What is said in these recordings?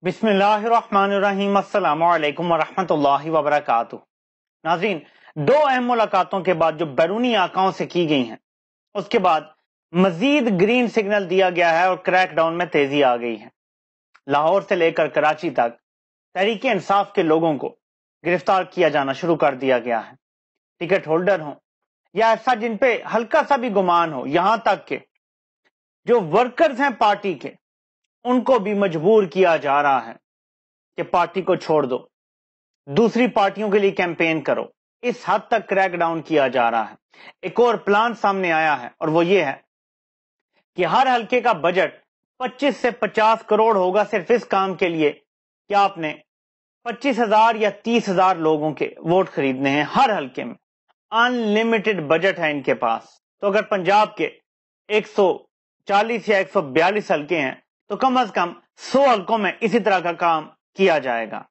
بسم اللہ الرحمن الرحیم، السلام علیکم ورحمۃ اللہ وبرکاتہ۔ ناظرین، دو اہم ملاقاتوں کے بعد جو بیرونی آقاؤں سے کی گئی ہیں، اس کے بعد مزید گرین سگنل دیا گیا ہے اور کریک ڈاؤن میں تیزی آ گئی ہے۔ لاہور سے لے کر کراچی تک تحریک انصاف کے لوگوں کو گرفتار کیا جانا شروع کر دیا گیا ہے، ٹکٹ ہولڈر ہوں یا ایسا جن پہ ہلکا سا بھی گمان ہو، یہاں تک کہ جو ورکرز ہیں پارٹی کے، ان کو بھی مجبور کیا جا رہا ہے کہ پارٹی کو چھوڑ دو، دوسری پارٹیوں کے لیے کیمپین کرو۔ اس حد تک کریک ڈاؤن کیا جا رہا ہے۔ ایک اور پلان سامنے آیا ہے اور وہ یہ ہے کہ ہر حلقے کا بجٹ 25 سے 50 کروڑ ہوگا، صرف اس کام کے لیے کہ آپ نے 25,000 یا 30,000 لوگوں کے ووٹ خریدنے ہیں ہر حلقے میں۔ ان لمیٹڈ بجٹ ہے ان کے پاس۔ تو اگر پنجاب کے 140 یا 142 حلقے ہیں تو کم از کم 100 حلقوں میں اسی طرح کا کام کیا جائے گا،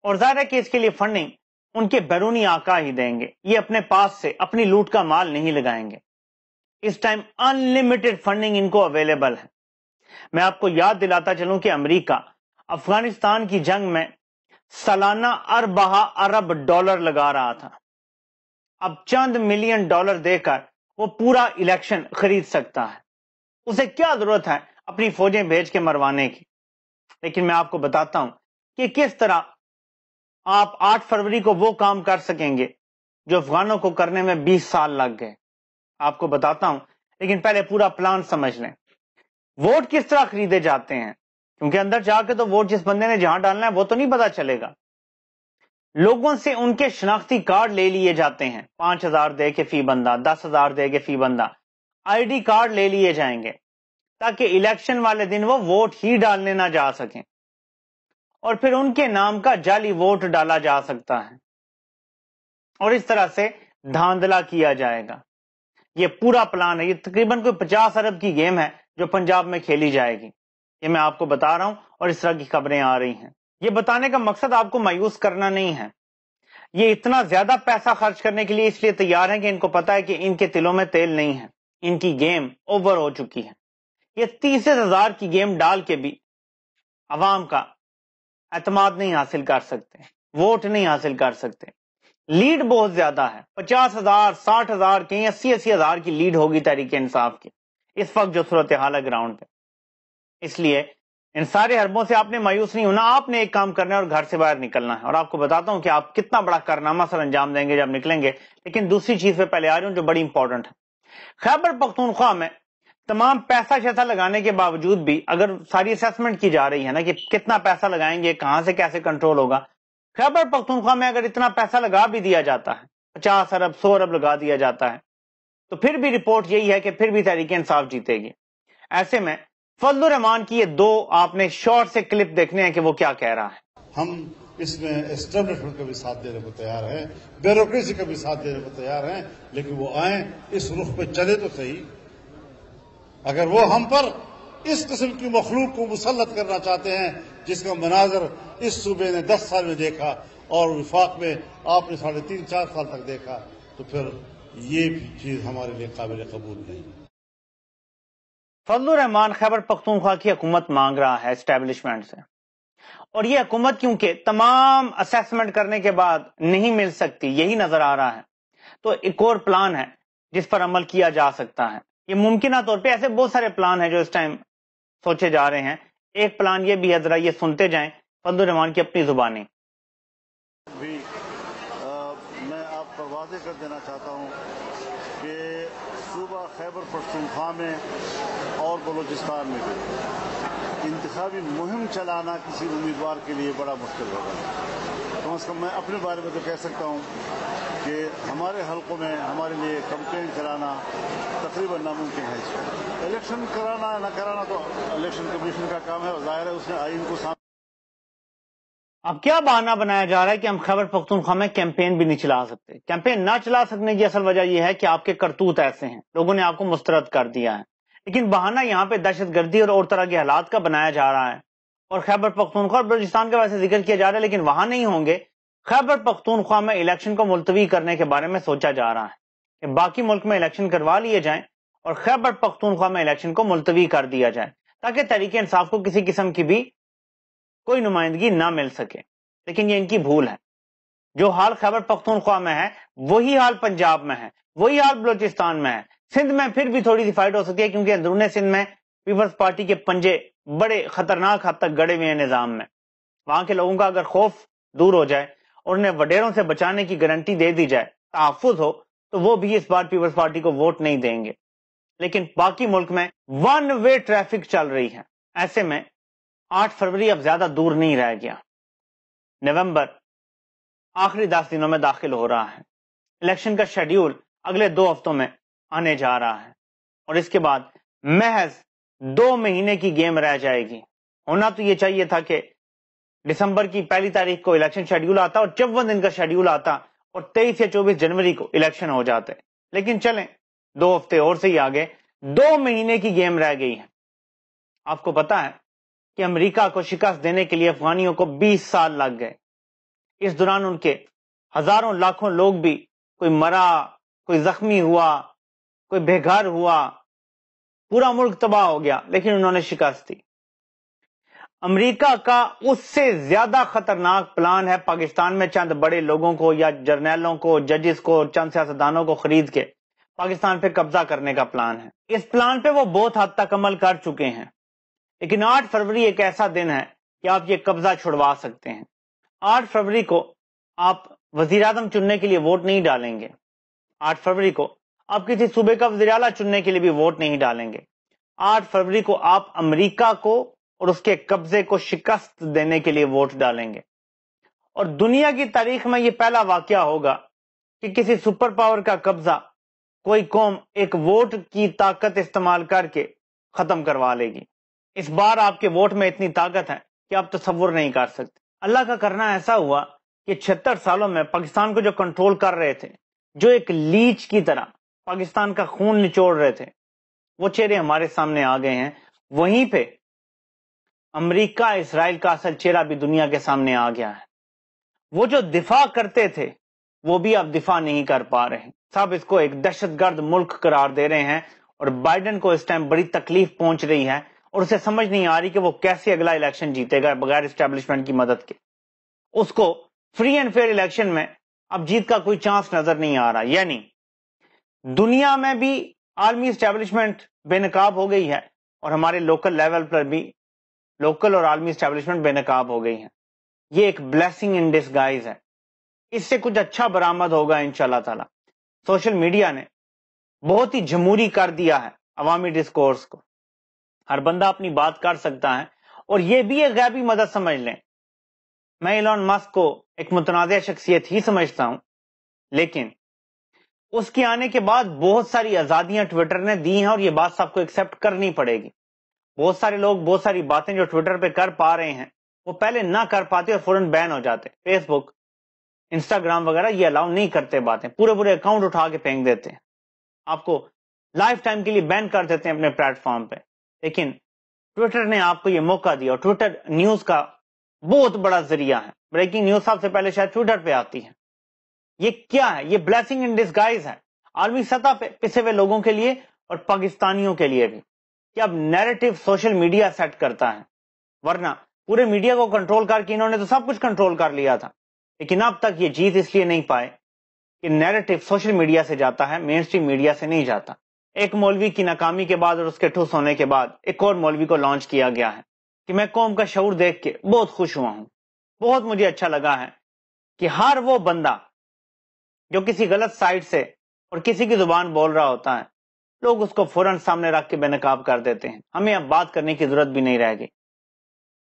اور ظاہر ہے کہ اس کے لیے فنڈنگ ان کے بیرونی آقا ہی دیں گے، یہ اپنے پاس سے اپنی لوٹ کا مال نہیں لگائیں گے۔ اس ٹائم ان لمیٹڈ فنڈنگ ان کو اویلیبل ہے۔ میں آپ کو یاد دلاتا چلوں کہ امریکہ افغانستان کی جنگ میں سالانہ اربع ارب ڈالر لگا رہا تھا، اب چند ملین ڈالر دے کر وہ پورا الیکشن خرید سکتا ہے۔ اسے کیا ضرورت ہے اپنی فوجیں بھیج کے مروانے کی؟ لیکن میں آپ کو بتاتا ہوں کہ کس طرح آپ 8 فروری کو وہ کام کر سکیں گے جو افغانوں کو کرنے میں 20 سال لگ گئے۔ آپ کو بتاتا ہوں، لیکن پہلے پورا پلان سمجھ لیں۔ ووٹ کس طرح خریدے جاتے ہیں؟ کیونکہ اندر جا کے تو ووٹ جس بندے نے جہاں ڈالنا ہے وہ تو نہیں پتا چلے گا۔ لوگوں سے ان کے شناختی کارڈ لے لیے جاتے ہیں، 5,000 دے کے فی بندہ، 10,000 دے کے فی بندہ آئی ڈی کارڈ لے لیے جائیں گے تاکہ الیکشن والے دن وہ ووٹ ہی ڈالنے نہ جا سکیں، اور پھر ان کے نام کا جعلی ووٹ ڈالا جا سکتا ہے، اور اس طرح سے دھاندلا کیا جائے گا۔ یہ پورا پلان ہے۔ یہ تقریباً کوئی 50 ارب کی گیم ہے جو پنجاب میں کھیلی جائے گی، یہ میں آپ کو بتا رہا ہوں، اور اس طرح کی خبریں آ رہی ہیں۔ یہ بتانے کا مقصد آپ کو مایوس کرنا نہیں ہے۔ یہ اتنا زیادہ پیسہ خرچ کرنے کے لیے اس لیے تیار ہیں کہ ان کو پتا ہے کہ ان کے تلوں میں تیل نہیں ہے، ان کی گیم اوور ہو چکی ہے۔ یہ 30,000 کی گیم ڈال کے بھی عوام کا اعتماد نہیں حاصل کر سکتے، ووٹ نہیں حاصل کر سکتے۔ لیڈ بہت زیادہ ہے، 50,000 60,000 کہیں 80,000 کی لیڈ ہوگی تحریک انصاف کی اس وقت جو صورتحال ہے گراؤنڈ پہ۔ اس لیے ان سارے حربوں سے آپ نے مایوس نہیں ہونا، آپ نے ایک کام کرنا ہے اور گھر سے باہر نکلنا ہے، اور آپ کو بتاتا ہوں کہ آپ کتنا بڑا کارنامہ سر انجام دیں گے جب نکلیں گے۔ لیکن دوسری چیز پہ پہلے آ رہی ہوں جو بڑی امپورٹنٹ ہے۔ خیبر پختونخوا میں تمام پیسہ شیسہ لگانے کے باوجود بھی اگر ساری اسیسمنٹ کی جا رہی ہے نا کہ کتنا پیسہ لگائیں گے، کہاں سے کیسے کنٹرول ہوگا، خیبر پختونخوا میں اگر اتنا پیسہ لگا بھی دیا جاتا ہے، 50 ارب 100 ارب لگا دیا جاتا ہے، تو پھر بھی رپورٹ یہی ہے کہ پھر بھی تحریک انصاف جیتے گی۔ ایسے میں فضل الرحمان کی یہ دو آپ نے شارٹ سے کلپ دیکھنے ہیں کہ وہ کیا کہہ رہا ہے۔ ہم اس میں اسٹیبلشمنٹ کا بھی ساتھ دینے کو تیار ہیں، بیوروکریسی کا بھی ساتھ دینے کو تیار ہیں، لیکن وہ آئیں، اس رخ پہ چلے تو صحیح۔ اگر وہ ہم پر اس قسم کی مخلوق کو مسلط کرنا چاہتے ہیں جس کا مناظر اس صوبے نے 10 سال میں دیکھا اور وفاق میں آپ نے 3.5 4 سال تک دیکھا، تو پھر یہ چیز ہمارے لیے قابل قبول نہیں۔ فضل الرحمان خیبر پختونخوا کی حکومت مانگ رہا ہے اسٹیبلشمنٹ سے، اور یہ حکومت کیونکہ تمام اسیسمنٹ کرنے کے بعد نہیں مل سکتی، یہی نظر آ رہا ہے، تو ایک اور پلان ہے جس پر عمل کیا جا سکتا ہے۔ یہ ممکنہ طور پہ ایسے بہت سارے پلان ہیں جو اس ٹائم سوچے جا رہے ہیں۔ ایک پلان یہ بھی ہے، ذرا یہ سنتے جائیں فضل الرحمان کی اپنی زبانی۔ میں آپ پر واضح کر دینا چاہتا ہوں کہ صوبہ خیبر پختونخوا میں اور بلوچستان میں بھی انتخابی مہم چلانا کسی امیدوار کے لیے بڑا مشکل ہوگا۔ کم از کم میں اپنے بارے میں تو کہہ سکتا ہوں کہ ہمارے حلقوں میں ہمارے لیے کمپین کرانا تقریباً ناممکن ہے۔ اس وقت الیکشن کرانا نہ کرانا تو الیکشن کمیشن کا کام ہے، اور ظاہر ہے اس نے آئین کو سامنے۔ اب کیا بہانہ بنایا جا رہا ہے کہ ہم خیبر پختونخوا میں کیمپین بھی نہیں چلا سکتے؟ کیمپین نہ چلا سکنے کی اصل وجہ یہ ہے کہ آپ کے کرتوت ایسے ہیں، لوگوں نے آپ کو مسترد کر دیا ہے۔ لیکن بہانہ یہاں پہ دہشت گردی اور طرح کے حالات کا بنایا جا رہا ہے، اور خیبر پختونخوا اور بلوچستان کا ویسے ذکر کیا جا رہا ہے لیکن وہاں نہیں ہوں گے۔ خیبر پختونخوا میں الیکشن کو ملتوی کرنے کے بارے میں سوچا جا رہا ہے کہ باقی ملک میں الیکشن کروا لیے جائیں اور خیبر پختونخوا میں الیکشن کو ملتوی کر دیا جائے، تاکہ تحریک انصاف کو کسی قسم کی بھی کوئی نمائندگی نہ مل سکے، لیکن یہ ان کی بھول ہے۔ جو حال خیبر پختونخوا میں ہے وہی حال پنجاب میں ہے، وہی حال بلوچستان میں ہے۔ سندھ میں پھر بھی تھوڑی سی فائٹ ہو سکتی ہے، کیونکہ اندرون سندھ میں پیپلز پارٹی کے پنجے بڑے خطرناک حد تک گڑے ہوئے ہیں نظام میں۔ وہاں کے لوگوں کا اگر خوف دور ہو جائے اور انہیں وڈیروں سے بچانے کی گارنٹی دے دی جائے، تحفظ ہو، تو وہ بھی اس بار پیپلز پارٹی کو ووٹ نہیں دیں گے۔ لیکن باقی ملک میں ون وے ٹریفک چل رہی ہے۔ ایسے میں 8 فروری اب زیادہ دور نہیں رہ گیا۔ نومبر آخری 10 دنوں میں داخل ہو رہا ہے۔ الیکشن کا شیڈیول اگلے 2 ہفتوں میں آنے جا رہا ہے، اور اس کے بعد محض 2 مہینے کی گیم رہ جائے گی۔ ہونا تو یہ چاہیے تھا کہ دسمبر کی 1 تاریخ کو الیکشن شیڈیول آتا اور 54 دن کا شیڈیول آتا اور 23 یا 24 جنوری کو الیکشن ہو جاتے، لیکن چلیں 2 ہفتے اور سے ہی آگے 2 مہینے کی گیم رہ گئی ہے۔ آپ کو پتا ہے کہ امریکہ کو شکست دینے کے لیے افغانیوں کو 20 سال لگ گئے۔ اس دوران ان کے ہزاروں لاکھوں لوگ بھی، کوئی مرا، کوئی زخمی ہوا، کوئی بے گھر ہوا، پورا ملک تباہ ہو گیا، لیکن انہوں نے شکست دی۔ امریکہ کا اس سے زیادہ خطرناک پلان ہے پاکستان میں چند بڑے لوگوں کو یا جرنیلوں کو، ججز کو، چند سیاستدانوں کو خرید کے پاکستان پہ قبضہ کرنے کا پلان ہے۔ اس پلان پہ وہ بہت حد تک عمل کر چکے ہیں، لیکن 8 فروری ایک ایسا دن ہے کہ آپ یہ قبضہ چھڑوا سکتے ہیں۔ 8 فروری کو آپ وزیر اعظم چننے کے لیے ووٹ نہیں ڈالیں گے۔ 8 فروری کو آپ کسی صوبے کا وزیر اعلیٰ چننے کے لیے بھی ووٹ نہیں ڈالیں گے۔ 8 فروری کو آپ امریکہ کو اور اس کے قبضے کو شکست دینے کے لیے ووٹ ڈالیں گے۔ اور دنیا کی تاریخ میں یہ پہلا واقعہ ہوگا کہ کسی سپر پاور کا قبضہ کوئی قوم ایک ووٹ کی طاقت استعمال کر کے ختم کروا لے گی۔ اس بار آپ کے ووٹ میں اتنی طاقت ہے کہ آپ تصور نہیں کر سکتے۔ اللہ کا کرنا ایسا ہوا کہ 76 سالوں میں پاکستان کو جو کنٹرول کر رہے تھے، جو ایک لیچ کی طرح پاکستان کا خون نچوڑ رہے تھے، وہ چہرے ہمارے سامنے آ گئے ہیں۔ وہیں پہ امریکہ اسرائیل کا اصل چہرہ بھی دنیا کے سامنے آ گیا ہے۔ وہ جو دفاع کرتے تھے وہ بھی اب دفاع نہیں کر پا رہے، سب اس کو ایک دہشت گرد ملک قرار دے رہے ہیں، اور بائیڈن کو اس ٹائم بڑی تکلیف پہنچ رہی ہے، اور اسے سمجھ نہیں آ رہی کہ وہ کیسے اگلا الیکشن جیتے گا بغیر اسٹیبلشمنٹ کی مدد کے۔ اس کو فری اینڈ فیئر الیکشن میں اب جیت کا کوئی چانس نظر نہیں آ رہا۔ یعنی دنیا میں بھی عالمی اسٹیبلشمنٹ بے نقاب ہو گئی ہے، اور ہمارے لوکل لیول پر بھی لوکل اور عالمی اسٹیبلشمنٹ بے نقاب ہو گئی ہے۔ یہ ایک بلیسنگ ان ڈسگائز ہے، اس سے کچھ اچھا برآمد ہوگا انشاءاللہ تعالی۔ سوشل میڈیا نے بہت ہی جمہوری کر دیا ہے عوامی ڈسکورس کو، ہر بندہ اپنی بات کر سکتا ہے، اور یہ بھی ایک غیبی مدد سمجھ لیں۔ میں ایلون مسک کو ایک متنازع شخصیت ہی سمجھتا ہوں، لیکن اس کے آنے کے بعد بہت ساری آزادیاں ٹویٹر نے دی ہیں، اور یہ بات سب کو ایکسپٹ کرنی پڑے گی۔ بہت سارے لوگ بہت ساری باتیں جو ٹویٹر پہ کر پا رہے ہیں وہ پہلے نہ کر پاتے اور فوراً بین ہو جاتے۔ فیس بک، انسٹاگرام وغیرہ یہ الاؤ نہیں کرتے باتیں، پورے اکاؤنٹ اٹھا کے پھینک دیتے ہیں، آپ کو لائف ٹائم کے لیے بین کر دیتے ہیں اپنے پلیٹ فارم پہ۔ لیکن ٹویٹر نے آپ کو یہ موقع دیا، اور ٹویٹر نیوز کا بہت بڑا ذریعہ ہے۔ بریکنگ نیوز سب سے پہلے شاید ٹویٹر پہ آتی ہے۔ یہ کیا ہے؟ یہ بلیسنگ ان ڈسگائز ہے عالمی سطح پہ پسے ہوئے لوگوں کے لیے اور پاکستانیوں کے لیے بھی، کہ اب نیریٹو سوشل میڈیا سیٹ کرتا ہے۔ ورنہ پورے میڈیا کو کنٹرول کر کے انہوں نے تو سب کچھ کنٹرول کر لیا تھا، لیکن اب تک یہ جیت اس لیے نہیں پائے کہ نیریٹو سوشل میڈیا سے جاتا ہے، مین سٹریم میڈیا سے نہیں جاتا۔ ایک مولوی کی ناکامی کے بعد اور اس کے ٹھوس ہونے کے بعد ایک اور مولوی کو لانچ کیا گیا ہے، کہ میں قوم کا شعور دیکھ کے بہت خوش ہوا ہوں۔ بہت مجھے اچھا لگا ہے کہ ہر وہ بندہ جو کسی غلط سائٹ سے اور کسی کی زبان بول رہا ہوتا ہے، لوگ اس کو فوراً سامنے رکھ کے بے نقاب کر دیتے ہیں۔ ہمیں اب بات کرنے کی ضرورت بھی نہیں رہ گئی،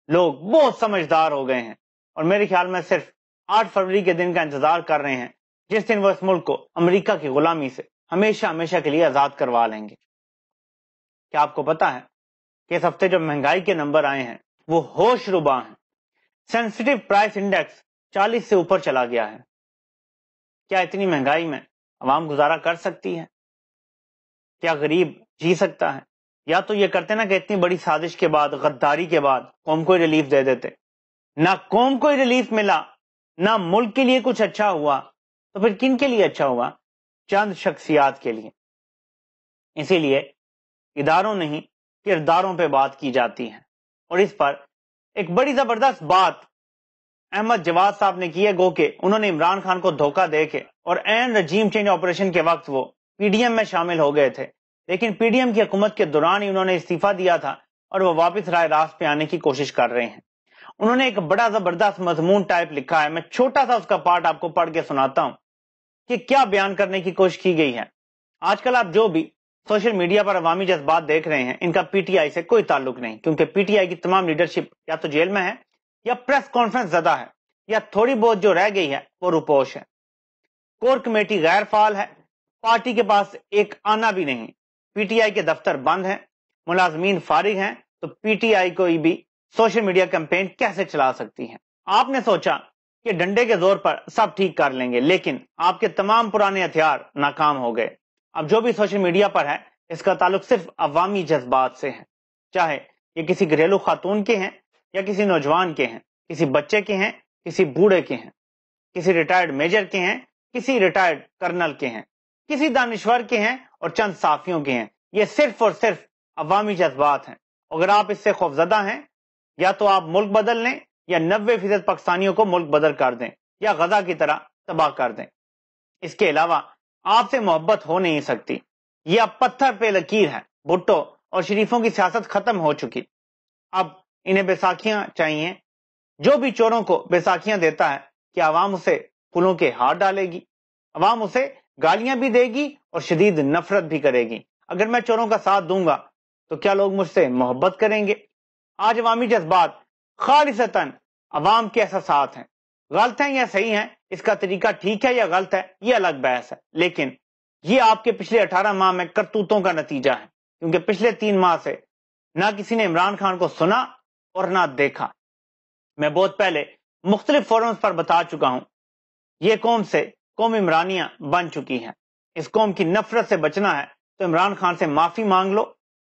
لوگ بہت سمجھدار ہو گئے ہیں، اور میرے خیال میں صرف 8 فروری کے دن کا انتظار کر رہے ہیں، جس دن وہ اس ملک کو امریکہ کی غلامی سے ہمیشہ کے لیے آزاد کروا لیں گے۔ کیا آپ کو پتا ہے کہ اس ہفتے جو مہنگائی کے نمبر آئے ہیں وہ ہوش ربا ہیں؟ سینسٹیو پرائس انڈیکس 40 سے اوپر چلا گیا ہے۔ کیا اتنی مہنگائی میں عوام گزارا کر سکتی ہے؟ کیا غریب جی سکتا ہے؟ یا تو یہ کرتے نا کہ اتنی بڑی سازش کے بعد، غداری کے بعد قوم کو ریلیف دے دیتے۔ نہ قوم کو ریلیف ملا، نہ ملک کے لیے کچھ اچھا ہوا، تو پھر کن کے لیے اچھا ہوا؟ چند شخصیات کے لیے۔ اسی لیے اداروں نہیں کرداروں پہ بات کی جاتی ہے، اور اس پر ایک بڑی زبردست بات احمد جواد صاحب نے کی ہے، گو کہ انہوں نے عمران خان کو دھوکہ دے کے اور این رجیم چینج آپریشن کے وقت وہ پی ڈی ایم میں شامل ہو گئے تھے، لیکن پی ڈی ایم کی حکومت کے دوران ہی انہوں نے استعفیٰ دیا تھا اور وہ واپس رائے راست پہ آنے کی کوشش کر رہے ہیں۔ انہوں نے ایک بڑا زبردست مضمون ٹائپ لکھا ہے، میں چھوٹا سا اس کا پارٹ آپ کو پڑھ کے سناتا ہوں کہ کیا بیان کرنے کی کوشش کی گئی ہے۔ آج کل آپ جو بھی سوشل میڈیا پر عوامی جذبات دیکھ رہے ہیں، ان کا پی ٹی آئی سے کوئی تعلق نہیں، کیونکہ پی ٹی آئی کی تمام لیڈرشپ یا تو جیل میں ہے یا پریس کانفرنس زدہ ہے یا تھوڑی بہت جو رہ گئی ہے وہ روپوش ہے۔ کور کمیٹی غیر فعال ہے، پارٹی کے پاس ایک آنا بھی نہیں، پی ٹی آئی کے دفتر بند ہیں، ملازمین فارغ ہیں، تو پی ٹی آئی کوئی بھی سوشل میڈیا کیمپین کیسے چلا سکتی ہے؟ آپ نے سوچا کہ ڈنڈے کے زور پر سب ٹھیک کر لیں گے، لیکن آپ کے تمام پرانے ہتھیار ناکام ہو گئے۔ اب جو بھی سوشل میڈیا پر ہے اس کا تعلق صرف عوامی جذبات سے ہے، چاہے یہ کسی گھریلو خاتون کے ہیں یا کسی نوجوان کے ہیں، کسی بچے کے ہیں، کسی بوڑھے کے ہیں، کسی ریٹائرڈ میجر کے ہیں، کسی ریٹائرڈ کرنل کے ہیں، کسی دانشور کے ہیں اور چند صحافیوں کے ہیں۔ یہ صرف اور صرف عوامی جذبات ہیں۔ اگر آپ اس سے خوفزدہ ہیں، یا تو آپ ملک بدل لیں یا 90% پاکستانیوں کو ملک بدل کر دیں یا غزہ کی طرح تباہ کر دیں۔ اس کے علاوہ آپ سے محبت ہو نہیں سکتی۔ یہ اب پتھر پہ لکیر ہے، بھٹو اور شریفوں کی سیاست ختم ہو چکی، اب انہیں بیساکھیاں چاہیے۔ جو بھی چوروں کو بیساکھیاں دیتا ہے کہ عوام اسے پھولوں کے ہاتھ ڈالے گی، عوام اسے گالیاں بھی دے گی اور شدید نفرت بھی کرے گی۔ اگر میں چوروں کا ساتھ دوں گا تو کیا لوگ مجھ سے محبت کریں گے؟ آج عوامی جذبات خالصتاً عوام کے احساسات ہیں، غلط ہیں یا صحیح ہیں، اس کا طریقہ ٹھیک ہے یا غلط ہے، یہ الگ بحث ہے، لیکن یہ آپ کے پچھلے 18 ماہ میں کرتوتوں کا نتیجہ ہے، کیونکہ پچھلے 3 ماہ سے نہ کسی نے عمران خان کو سنا اور نہ دیکھا۔ میں بہت پہلے مختلف فورمز پر بتا چکا ہوں، یہ قوم سے قوم عمرانیہ بن چکی ہے۔ اس قوم کی نفرت سے بچنا ہے تو عمران خان سے معافی مانگ لو،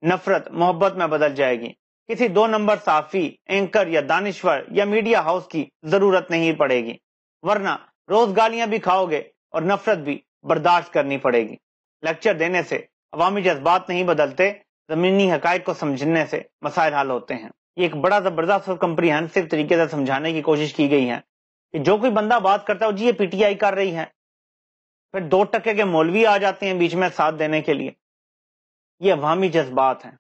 نفرت محبت میں بدل جائے گی۔ کسی 2 نمبر صحافی، اینکر یا دانشور یا میڈیا ہاؤس کی ضرورت نہیں پڑے گی، ورنہ روز گالیاں بھی کھاؤ گے اور نفرت بھی برداشت کرنی پڑے گی۔ لیکچر دینے سے عوامی جذبات نہیں بدلتے، زمینی حقائق کو سمجھنے سے مسائل حل ہوتے ہیں۔ یہ ایک بڑا زبردست اور کمپریہنسو طریقے سے سمجھانے کی کوشش کی گئی ہے کہ جو کوئی بندہ بات کرتا ہے جی یہ پی ٹی آئی کر رہی ہے، پھر 2% کے مولوی آ جاتے ہیں بیچ میں ساتھ دینے کے لیے۔ یہ عوامی جذبات ہیں۔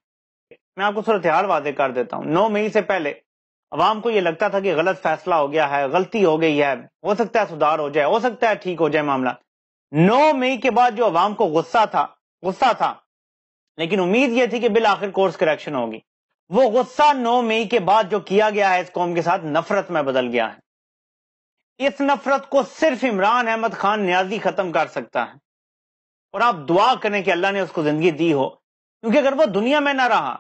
میں آپ کو صورتحال واضح کر دیتا ہوں۔ 9 مئی سے پہلے عوام کو یہ لگتا تھا کہ غلط فیصلہ ہو گیا ہے، غلطی ہو گئی ہے، ہو سکتا ہے سدھار ہو جائے، ہو سکتا ہے ٹھیک ہو جائے معاملہ۔ 9 مئی کے بعد جو عوام کو غصہ تھا لیکن امید یہ تھی کہ بالآخر کورس کریکشن ہوگی، وہ غصہ 9 مئی کے بعد جو کیا گیا ہے اس قوم کے ساتھ نفرت میں بدل گیا ہے۔ اس نفرت کو صرف عمران احمد خان نیازی ختم کر سکتا ہے، اور آپ دعا کریں کہ اللہ نے اس کو زندگی دی ہو، کیونکہ اگر وہ دنیا میں نہ رہا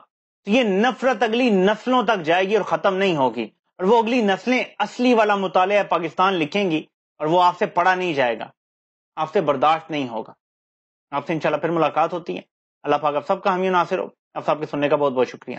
تو یہ نفرت اگلی نسلوں تک جائے گی اور ختم نہیں ہوگی، اور وہ اگلی نسلیں اصلی والا مطالعہ پاکستان لکھیں گی اور وہ آپ سے پڑھا نہیں جائے گا، آپ سے برداشت نہیں ہوگا۔ آپ سے انشاءاللہ پھر ملاقات ہوتی ہے۔ اللہ پاک آپ سب کا حامی و ناصر ہو۔ آپ سب کے سننے کا بہت بہت شکریہ۔